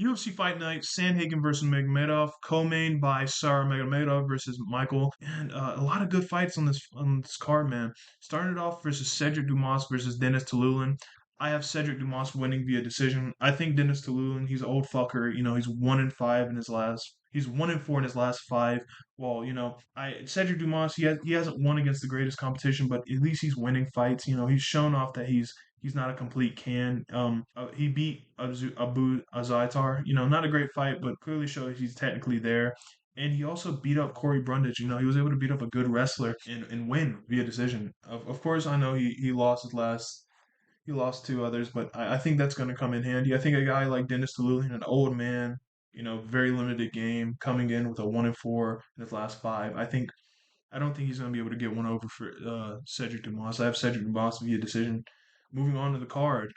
UFC Fight Night, Sandhagen versus Nurmagomedov, co-main by Nurmagomedov versus Michael, and a lot of good fights on this card, man. Starting it off versus Cedric Dumas versus Dennis Tulan. I have Cedric Dumas winning via decision. I think Dennis Tulan, he's an old fucker. He's 1-5 in his last. He's 1-4 in his last five. Well, I Cedric Dumas, he hasn't won against the greatest competition, but at least he's winning fights. He's shown off that he's not a complete can. He beat Abu Azaitar. Not a great fight, but clearly shows he's technically there. And he also beat up Corey Brundage. He was able to beat up a good wrestler and win via decision. Of course, I know he lost his last. He lost two others, but I think that's going to come in handy. I think a guy like Dennis Tulan, an old man, very limited game, coming in with a 1-4 in his last five. I don't think he's going to be able to get one over for Cedric Dumas. I have Cedric Dumas via decision. Moving on to the card,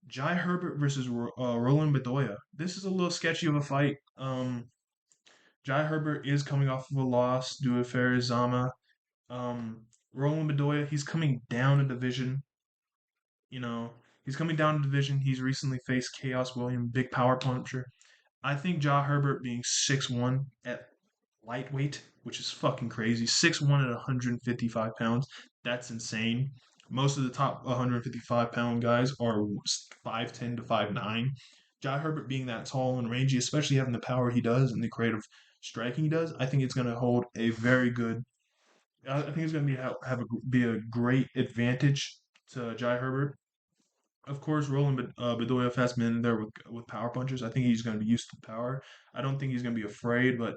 Jai Herbert versus Roland Bedoya. This is a little sketchy of a fight. Jai Herbert is coming off of a loss due to Farizama. Roland Bedoya, he's coming down a division. He's coming down a division. He's recently faced Chaos William, big power puncher. I think Jai Herbert being 6'1" at lightweight, which is fucking crazy. 6'1" at 155 pounds. That's insane. Most of the top 155-pound guys are 5'10" to 5'9". Jai Herbert being that tall and rangy, especially having the power he does and the creative striking he does, I think it's going to hold a very good. I think it's going to be a great advantage to Jai Herbert. Of course, Roland Bedoya has been in there with power punches. I think he's going to be used to the power. I don't think he's going to be afraid, but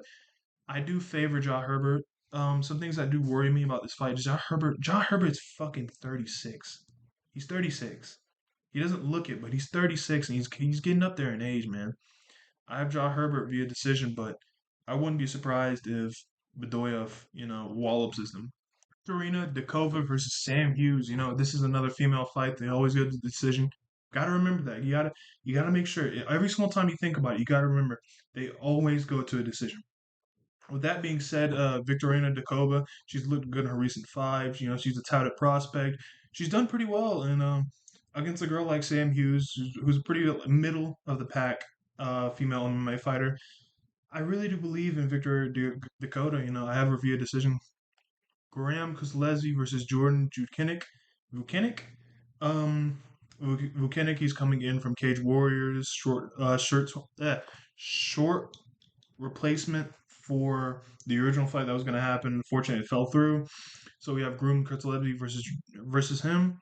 I do favor Jai Herbert. Some things that do worry me about this fight is Jai Herbert's fucking 36. He's 36. He doesn't look it, but he's 36 and he's getting up there in age, man. I have Jai Herbert via decision, but I wouldn't be surprised if Bedoya, wallops him. Serena Dakova versus Sam Hughes. This is another female fight. They always go to the decision. Got to remember that. You gotta make sure every single time you think about it, you gotta remember they always go to a decision. With that being said, Victorina Dakova, she's looked good in her recent fives. She's a touted prospect. She's done pretty well, and against a girl like Sam Hughes, who's pretty middle of the pack female MMA fighter. I really do believe in Dakota. I have her via decision. Graham Kozlowski versus Jordan Vukinik. Vukinik, um, Vukinik, he's coming in from Cage Warriors, short replacement for the original fight that was going to happen. Unfortunately, it fell through. So we have Groom Kozlowski versus him.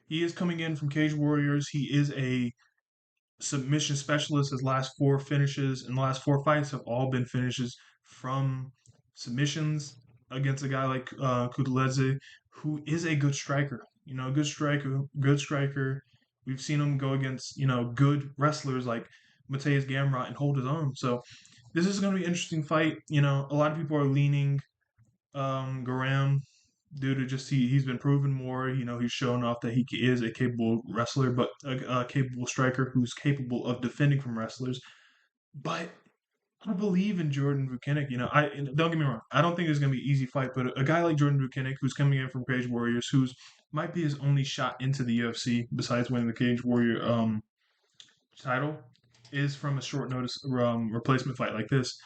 He is coming in from Cage Warriors. He is a submission specialist. His last four finishes and the last four fights have all been finishes from submissions against a guy like Kudladze, who is a good striker. Good striker. We've seen him go against good wrestlers like Mateus Gamrot and hold his own. So this is going to be an interesting fight. A lot of people are leaning Garam due to just he's been proven more. He's shown off that he is a capable wrestler, but a capable striker who's capable of defending from wrestlers. But I believe in Jordan Vukinik. I don't get me wrong. I don't think it's gonna be an easy fight, but a guy like Jordan Vukinik, who's coming in from Cage Warriors, who's might be his only shot into the UFC besides winning the Cage Warrior title, is from a short notice replacement fight like this.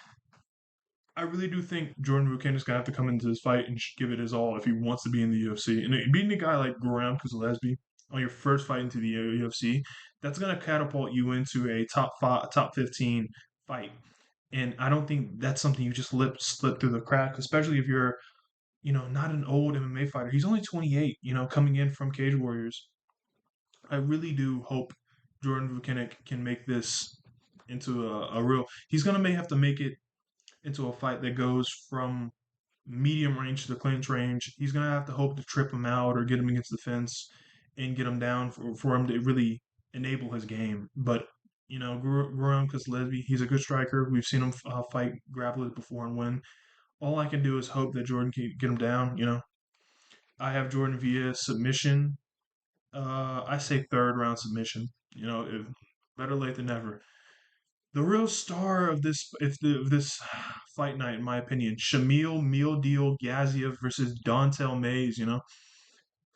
I really do think Jordan Vukin is gonna have to come into this fight and give it his all if he wants to be in the UFC. And beating a guy like Graham Kozlowski on your first fight into the UFC, that's gonna catapult you into a top 15 fight. And I don't think that's something you just slip through the crack, especially if you're, not an old MMA fighter. He's only 28, coming in from Cage Warriors. I really do hope Jordan Vukinik can make this into a real. He's gonna may have to make it into a fight that goes from medium range to the clinch range. He's gonna have to hope to trip him out or get him against the fence and get him down for him to really enable his game. But Guram Kozlowski, he's a good striker. We've seen him fight grapplers before and win. All I can do is hope that Jordan can get him down. I have Jordan via submission. I say third round submission. Better late than never. The real star of this fight night, in my opinion, Shamil Meal Gaziev versus Dontel Mays.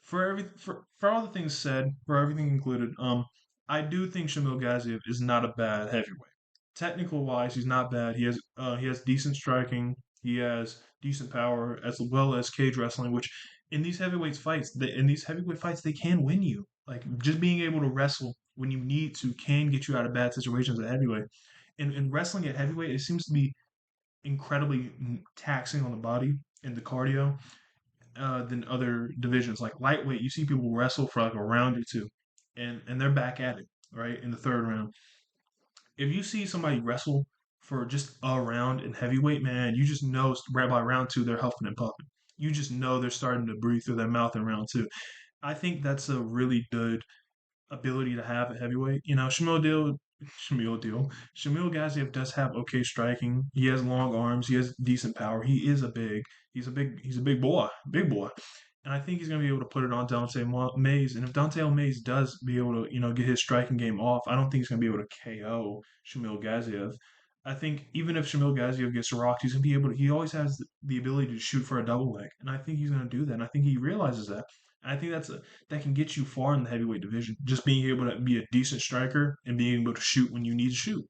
For all the things said, for everything included, I do think Shamil Gaziev is not a bad heavyweight. Technical wise, he's not bad. He has decent striking. He has decent power as well as cage wrestling. Which in these heavyweight fights, they can win you. Like just being able to wrestle when you need to can get you out of bad situations at heavyweight. In wrestling at heavyweight, it seems to be incredibly taxing on the body and the cardio than other divisions. Like lightweight, you see people wrestle for like a round or two, and they're back at it right in the third round. If you see somebody wrestle for just a round in heavyweight, man, you just know right by round two they're huffing and puffing. You just know they're starting to breathe through their mouth in round two. I think that's a really good ability to have at heavyweight. Shamil Gaziev does have okay striking. He has long arms. He has decent power. He's a big boy. And I think he's going to be able to put it on Dante Mays. And if Dante Mays does be able to, get his striking game off, I don't think he's going to be able to KO Shamil Gaziev. I think even if Shamil Gaziev gets rocked, he's going to be able to, he always has the ability to shoot for a double leg. And I think he's going to do that. And I think he realizes that. And I think that can get you far in the heavyweight division. Just being able to be a decent striker and being able to shoot when you need to shoot.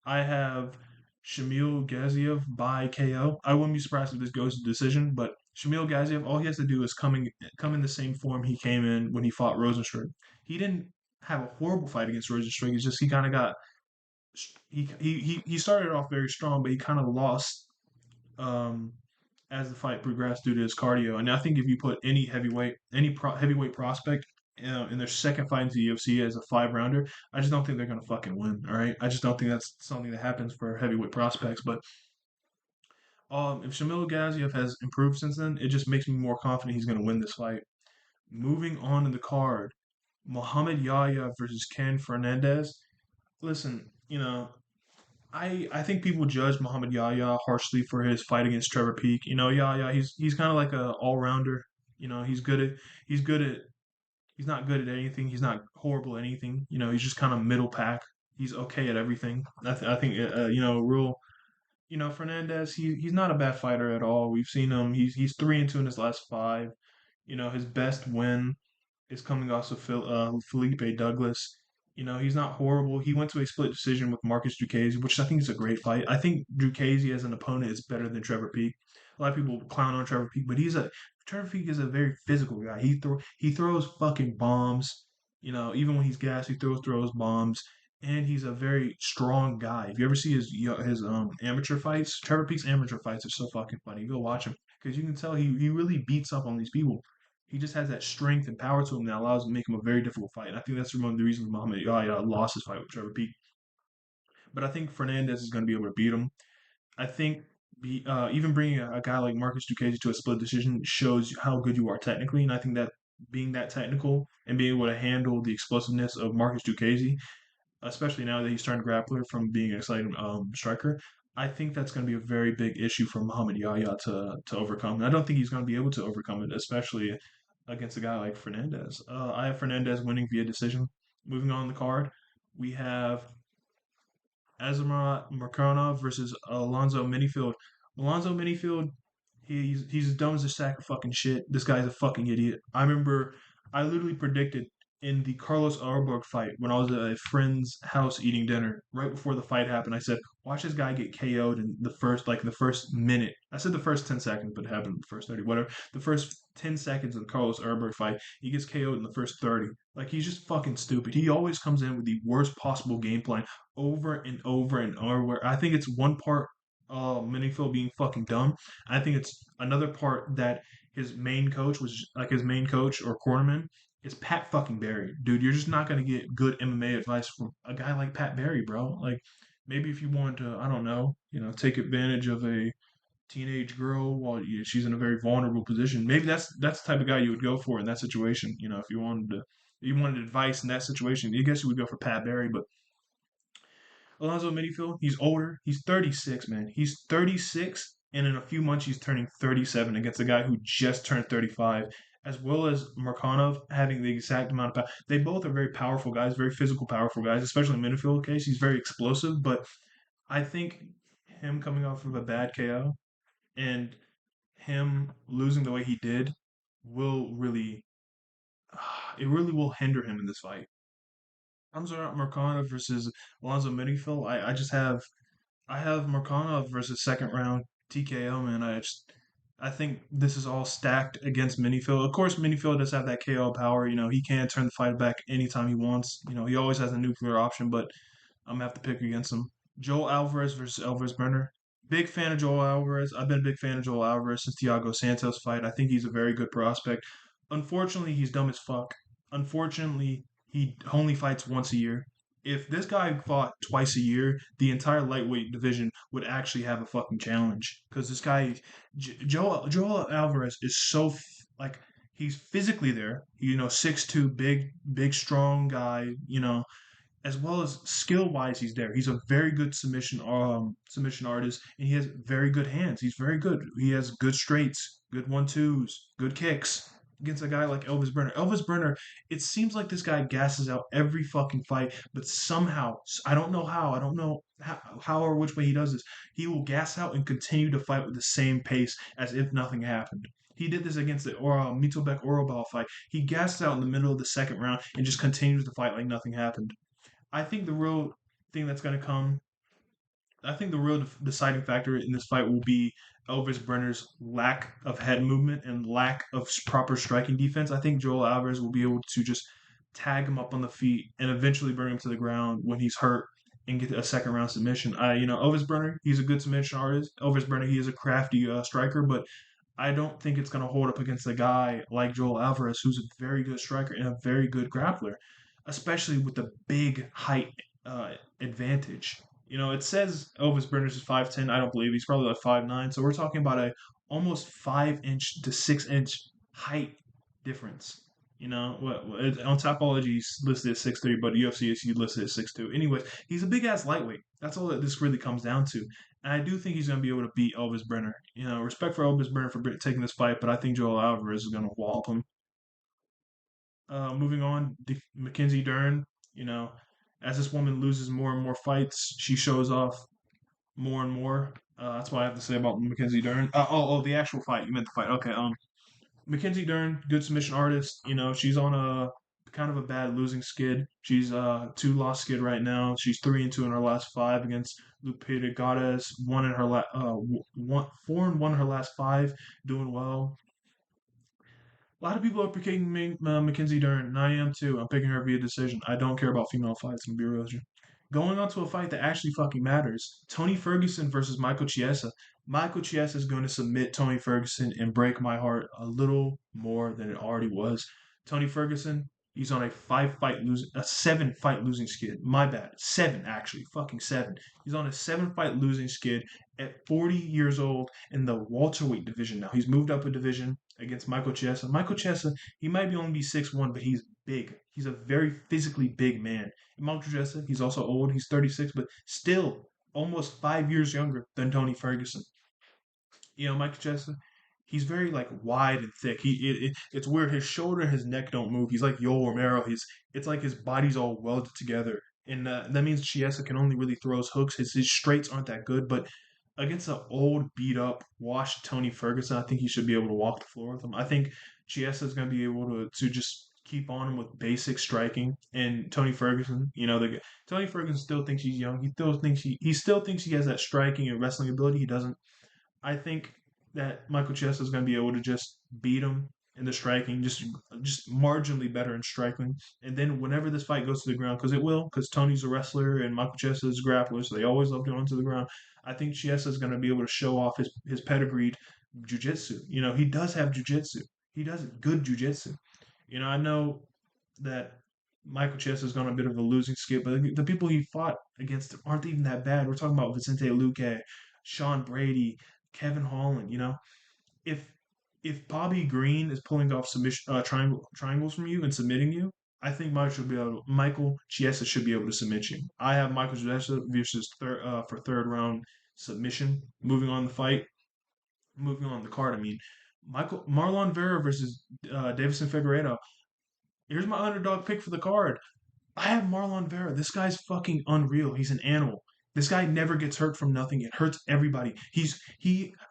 I have Shamil Gaziev by KO. I wouldn't be surprised if this goes to decision, but Shamil Gaziev, all he has to do is come in the same form he came in when he fought Rosenstruck. He didn't have a horrible fight against Rosenstruck. It's just he kind of got he started off very strong, but he kind of lost um, as the fight progressed due to his cardio. And I think if you put heavyweight prospect in their second fight in the UFC as a 5 rounder, I just don't think they're gonna fucking win. All right, I just don't think that's something that happens for heavyweight prospects. But if Shamil Gaziev has improved since then, it just makes me more confident he's gonna win this fight. Moving on in the card, Muhammad Yaya versus Ken Fernandez. Listen, I think people judge Muhammad Yaya harshly for his fight against Trevor Peek. Yaya he's kind of like a all rounder. He's good at he's not good at anything. He's not horrible at anything. He's just kind of middle pack. He's okay at everything. I think real. Fernandez. He's not a bad fighter at all. We've seen him. He's 3-2 in his last five. His best win is coming off of Felipe Douglas. He's not horrible. He went to a split decision with Marcus Duquesne, which I think is a great fight. I think Duquesne as an opponent is better than Trevor Peek. A lot of people clown on Trevor Peek, but Trevor Peek is a very physical guy. He throws fucking bombs. Even when he's gassed, he throws bombs, and he's a very strong guy. If you ever see his amateur fights, Trevor Peek's amateur fights are so fucking funny. Go watch him because you can tell he really beats up on these people. He just has that strength and power to him that allows him to make him a very difficult fight. And I think that's one of the reasons Muhammad Yahya lost his fight with Trevor Peek. But I think Fernandez is going to be able to beat him. I think even bringing a guy like Marcus Duquesne to a split decision shows how good you are technically. And I think that being that technical and being able to handle the explosiveness of Marcus Duquesne, especially now that he's turned grappler from being an exciting striker, I think that's going to be a very big issue for Muhammad Yahya to overcome. And I don't think he's going to be able to overcome it, especially against a guy like Fernandez. I have Fernandez winning via decision. Moving on the card, we have Azamat Murkanov versus Alonzo Minifield. Alonzo Minifield, he's as dumb as a sack of fucking shit. This guy's a fucking idiot. I remember I literally predicted in the Carlos Arborg fight when I was at a friend's house eating dinner right before the fight happened. I said, "Watch this guy get KO'd in the first minute." I said the first 10 seconds, but it happened in the first 30. Whatever. The first 10 seconds of the Carlos Arborg fight, he gets KO'd in the first 30. Like he's just fucking stupid. He always comes in with the worst possible game plan over and over and over. I think it's one part Minifield being fucking dumb. I think it's another part that his main coach or cornerman is Pat fucking Barry. Dude, you're just not gonna get good MMA advice from a guy like Pat Barry, bro. Like maybe if you want to, I don't know, take advantage of a teenage girl while she's in a very vulnerable position. Maybe that's the type of guy you would go for in that situation. If you wanted advice in that situation, I guess you would go for Pat Barry. But Alonzo Minifield, he's older. He's 36, man. He's 36, and in a few months he's turning 37 against a guy who just turned 35. As well as Markanov having the exact amount of power. They both are very powerful guys, very physical, powerful guys, especially in Minifield case. He's very explosive, but I think him coming off of a bad KO and him losing the way he did will really it really will hinder him in this fight. Hamza Markanov versus Alonzo Minifield. I have Markanov versus second round TKO, man. I think this is all stacked against Minifield. Of course, Minifield does have that KO power. He can turn the fight back anytime he wants. He always has a nuclear option, but I'm gonna have to pick against him. Joel Alvarez versus Elvis Brenner. Big fan of Joel Alvarez. I've been a big fan of Joel Alvarez since Thiago Santos fight. I think he's a very good prospect. Unfortunately, he's dumb as fuck. Unfortunately, he only fights once a year. If this guy fought twice a year, the entire lightweight division would actually have a fucking challenge. Because this guy, Joel Alvarez, is so like he's physically there. 6'2", big, strong guy. As well as skill wise, he's there. He's a very good submission artist, and he has very good hands. He's very good. He has good straights, good 1-2s, good kicks against a guy like Elvis Brenner. Elvis Brenner, it seems like this guy gasses out every fucking fight, but somehow, I don't know how, I don't know how or which way he does this. He will gas out and continue to fight with the same pace as if nothing happened. He did this against the Mittelbeck Orobal fight. He gassed out in the middle of the second round and just continues to fight like nothing happened. I think the real thing that's going to come, I think the real deciding factor in this fight will be Elvis Brenner's lack of head movement and lack of proper striking defense. I think Joel Alvarez will be able to just tag him up on the feet and eventually bring him to the ground when he's hurt and get a second round submission. Elvis Brenner, he's a good submission artist. Elvis Brenner, he is a crafty striker, but I don't think it's going to hold up against a guy like Joel Alvarez, who's a very good striker and a very good grappler, especially with the big height advantage. It says Elvis Brenner is 5'10". I don't believe he's probably like 5'9". So we're talking about a almost 5 inch to 6 inch height difference. On Tapology he's listed at 6'3", but UFC is listed at 6'2". Anyways, he's a big ass lightweight. That's all that this really comes down to. And I do think he's going to be able to beat Elvis Brenner. Respect for Elvis Brenner for taking this fight, but I think Joel Alvarez is going to wallop him. Moving on, Mackenzie Dern. You know, as this woman loses more and more fights, she shows off more and more. That's what I have to say about Mackenzie Dern. The actual fight. You meant the fight. Okay. Mackenzie Dern, good submission artist. She's on a kind of a bad losing skid. She's two loss skid right now. She's 3-2 in her last five against Lupita Gades. One 4-1 in her last five. Doing well. A lot of people are picking Mackenzie Dern, and I am too. I'm picking her via decision. I don't care about female fights, I'm gonna be real with you. Going on to a fight that actually fucking matters. Tony Ferguson versus Michael Chiesa. Michael Chiesa is going to submit Tony Ferguson and break my heart a little more than it already was. Tony Ferguson, he's on a 7 fight losing skid. My bad. Seven, actually. Fucking seven. He's on a 7 fight losing skid at 40 years old in the welterweight division now. He's moved up a division against Michael Chessa. Michael Chessa, he might only be 6'1", but he's big. He's a very physically big man. And Michael Chessa, he's also old. He's 36, but still almost 5 years younger than Tony Ferguson. Michael Chessa, he's very like wide and thick. It's weird. His shoulder and his neck don't move. He's like Yoel Romero. It's like his body's all welded together, and that means Chiesa can only really throw his hooks. His straights aren't that good, but against an old, beat up, washed Tony Ferguson, I think he should be able to walk the floor with him. I think Chiesa is going to be able to just keep on him with basic striking. And Tony Ferguson, Tony Ferguson still thinks he's young. He still thinks he has that striking and wrestling ability. He doesn't. I think that Michael Chessa is going to be able to just beat him in the striking, just marginally better in striking. And then whenever this fight goes to the ground, because it will, because Tony's a wrestler and Michael Chessa is a grappler, so they always love going to the ground. I think Chiesa is going to be able to show off his pedigreed jujitsu. He does have jujitsu. He does good jujitsu. I know that Michael Chessa has gone a bit of a losing skid, but the people he fought against aren't even that bad. We're talking about Vicente Luque, Sean Brady, Kevin Holland. If if Bobby Green is pulling off submission triangles from you and submitting you, I think Michael Chiesa should be able to submit you. I have Michael Chiesa versus for third round submission. Moving on the card. I mean, Marlon Vera versus Davison Figueiredo. Here's my underdog pick for the card. I have Marlon Vera. This guy's fucking unreal. He's an animal. This guy never gets hurt from nothing. It hurts everybody.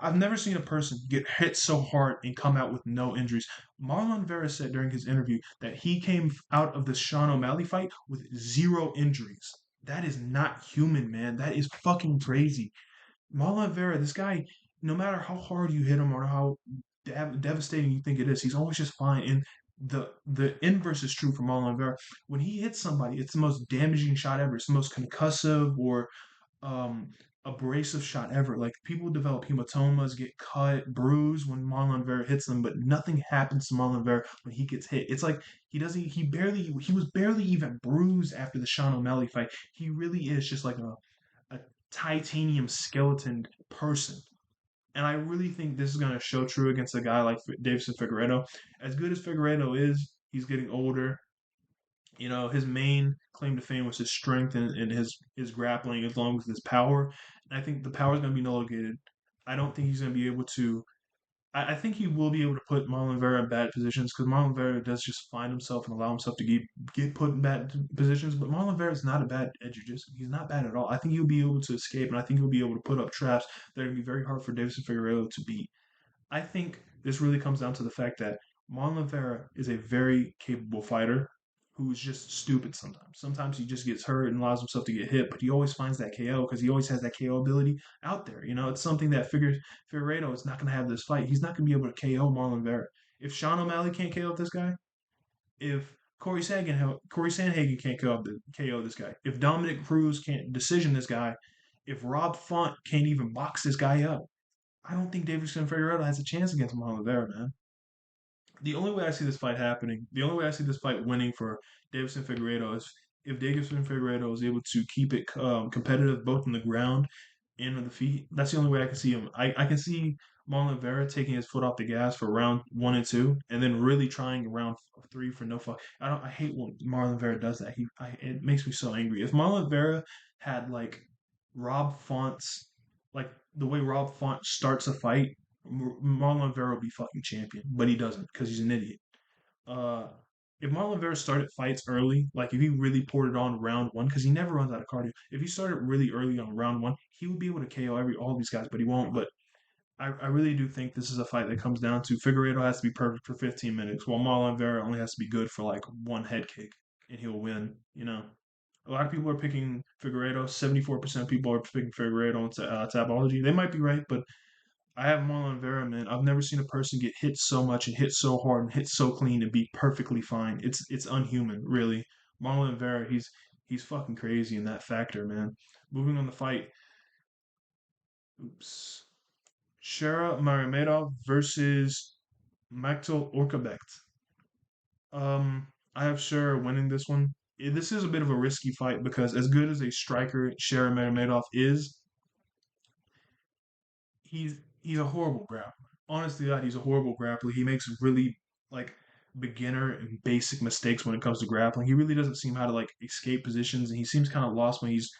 I've never seen a person get hit so hard and come out with no injuries. Marlon Vera said during his interview that he came out of the Sean O'Malley fight with zero injuries. That is not human, man. That is fucking crazy. Marlon Vera, this guy, no matter how hard you hit him or how devastating you think it is, he's always just fine. And the inverse is true for Marlon Vera. When he hits somebody, it's the most damaging shot ever. It's the most concussive or um, abrasive shot ever. Like people develop hematomas, get cut, bruised when Marlon Vera hits them, but nothing happens to Marlon Vera when he gets hit. It's like he was barely even bruised after the Sean O'Malley fight. He really is just like a titanium skeleton person. And I really think this is going to show true against a guy like Davison Figueiredo. As good as Figueiredo is, he's getting older. You know, his main claim to fame was his strength and his grappling, as long as his power. And I think the power is going to be nulligated. I don't think he's going to be able to. I think he will be able to put Marlon Vera in bad positions because Marlon Vera does just find himself and allow himself to get put in bad positions. But Marlon Vera is not a bad edges. He's not bad at all. I think he'll be able to escape, and I think he'll be able to put up traps that are going to be very hard for Davison Figueiredo to beat. I think this really comes down to the fact that Marlon Vera is a very capable fighter who's just stupid sometimes. Sometimes he just gets hurt and allows himself to get hit, but he always finds that KO because he always has that KO ability out there. You know, it's something that Figueiredo is not going to have this fight. He's not going to be able to KO Marlon Vera. If Sean O'Malley can't KO this guy, if Corey Sandhagen can't KO this guy, if Dominic Cruz can't decision this guy, if Rob Font can't even box this guy up, I don't think Davison Figueiredo has a chance against Marlon Vera, man. The only way I see this fight happening, the only way I see this fight winning for Davison Figueiredo is if Davison Figueiredo is able to keep it competitive both on the ground and on the feet. That's the only way I can see him. I can see Marlon Vera taking his foot off the gas for round 1 and 2, and then really trying round 3 for no fuck. I hate when Marlon Vera does that. It makes me so angry. If Marlon Vera had like Rob Font's like the way Rob Font starts a fight, Marlon Vera will be fucking champion, but he doesn't because he's an idiot. Uh, if Marlon Vera started fights early, like if he really poured it on round 1, because he never runs out of cardio. If he started really early on round 1, he would be able to KO all these guys, but he won't. But I really do think this is a fight that comes down to Figueiredo has to be perfect for 15 minutes, while Marlon Vera only has to be good for like one head kick, and he'll win. You know, a lot of people are picking Figueiredo. 74% of people are picking Figueiredo on Tapology. They might be right, but I have Marlon Vera, man. I've never seen a person get hit so much and hit so hard and hit so clean and be perfectly fine. It's unhuman, really. Marlon Vera, he's fucking crazy in that factor, man. Moving on the fight. Oops. Shara Marimadov versus Maktul Orkabekt. I have Shara winning this one. This is a bit of a risky fight because as good as a striker Shara Marimadov is, he's a horrible grappler. Honestly, God, he's a horrible grappler. He makes really like beginner and basic mistakes when it comes to grappling. He really doesn't seem how to like escape positions, and he seems kind of lost when he's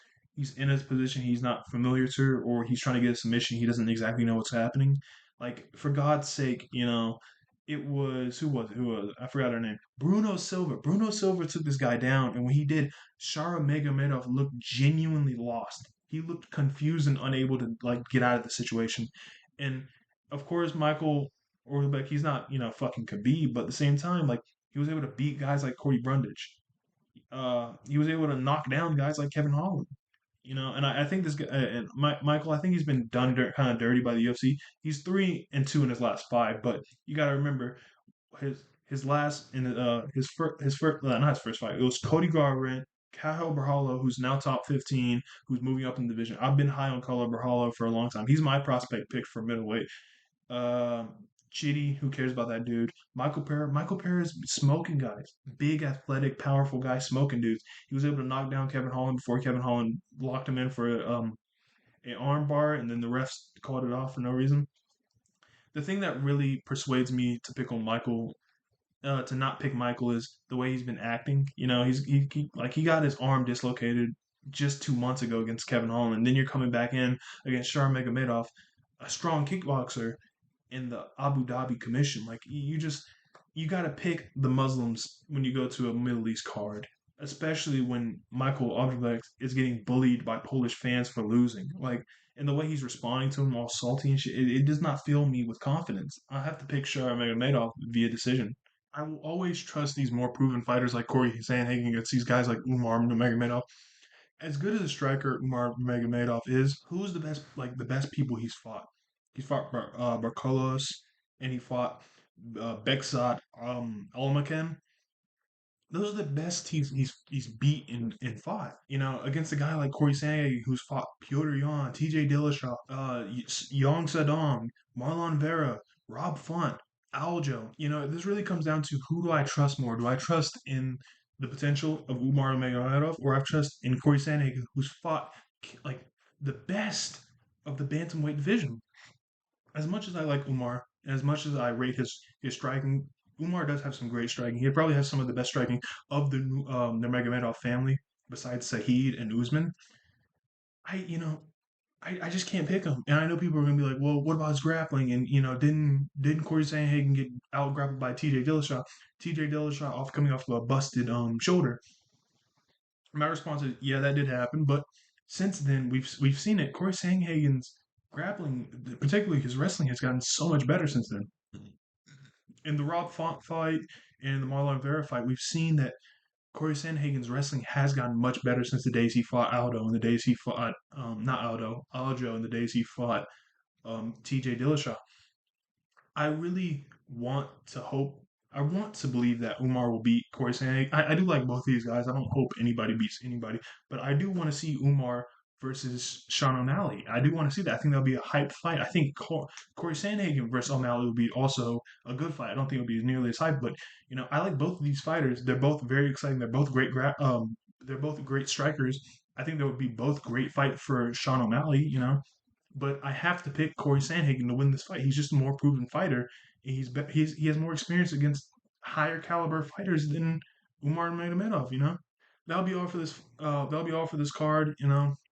in his position he's not familiar to, or he's trying to get a submission. He doesn't exactly know what's happening. Like for God's sake, you know, it was who was it? Who was it? I forgot her name. Bruno Silva. Bruno Silva took this guy down, and when he did, Shara Megomedov looked genuinely lost. He looked confused and unable to like get out of the situation. And of course, Michael Orlbeck, he's not fucking Khabib, but at the same time, like he was able to beat guys like Cody Brundage. He was able to knock down guys like Kevin Holland. And I think this guy and Michael, I think he's been done kind of dirty by the UFC. He's 3-2 in his last 5, but you got to remember his last in his first not his first fight. It was Cody Garbrandt, Caio Berralo, who's now top 15, who's moving up in the division. I've been high on Caio Berralo for a long time. He's my prospect pick for middleweight. Uh, Chitty, who cares about that dude? Michael Pereira is smoking guys. Big, athletic, powerful guy smoking dudes. He was able to knock down Kevin Holland before Kevin Holland locked him in for an arm bar, and then the refs called it off for no reason. The thing that really persuades me to pick on Michael, to not pick Michael, is the way he's been acting. He got his arm dislocated just 2 months ago against Kevin Holland. And then you're coming back in against Shar Megomedov, a strong kickboxer in the Abu Dhabi Commission. Like you got to pick the Muslims when you go to a Middle East card. especially when Michael Overdijk is getting bullied by Polish fans for losing. Like, and the way he's responding to him, all salty and shit, it does not fill me with confidence. I have to pick Sharmagomedov via decision. I will always trust these more proven fighters like Corey Sandhagen against these guys like Umar Nurmagomedov. As good as a striker Umar Nurmagomedov is, who's the best? Like the best people he's fought. He's fought Barcolos, and he fought Beksat Almaken. Those are the best he's beat in fought. You know, against a guy like Corey Sandhagen who's fought Piotr Yan, T.J. Dillashaw, Yong Sadong, Marlon Vera, Rob Font, Aljo. You know, this really comes down to who do I trust more? Do I trust in the potential of Umar Nurmagomedov, or I trust in Corey Sandhagen who's fought like the best of the bantamweight division? As much as I like Umar, and as much as I rate his striking, Umar does have some great striking. He probably has some of the best striking of the Nurmagomedov family, besides Saeed and Usman. I just can't pick him, and I know people are gonna be like, well, what about his grappling? And didn't Corey Sandhagen get out grappled by T.J. Dillashaw? T.J. Dillashaw off coming off of a busted shoulder. My response is, yeah, that did happen, but since then we've seen it. Corey Sandhagen's grappling, particularly his wrestling, has gotten so much better since then. In the Rob Font fight and the Marlon Vera fight, we've seen that Corey Sandhagen's wrestling has gotten much better since the days he fought Aldo and the days he fought not Aldo, Aljo, and the days he fought T.J. Dillashaw. I really want to hope. I want to believe that Umar will beat Corey Sandhagen. I do like both of these guys. I don't hope anybody beats anybody, but I do want to see Umar versus Sean O'Malley. I do want to see that. I think that'll be a hype fight. I think Corey Sandhagen versus O'Malley will be also a good fight. I don't think it'll be nearly as hype, but I like both of these fighters. They're both very exciting. They're both they're both great strikers. I think there would be both great fight for Sean O'Malley. But I have to pick Corey Sandhagen to win this fight. He's just a more proven fighter. He has more experience against higher caliber fighters than Umar Nurmagomedov. That'll be all for this. That'll be all for this card.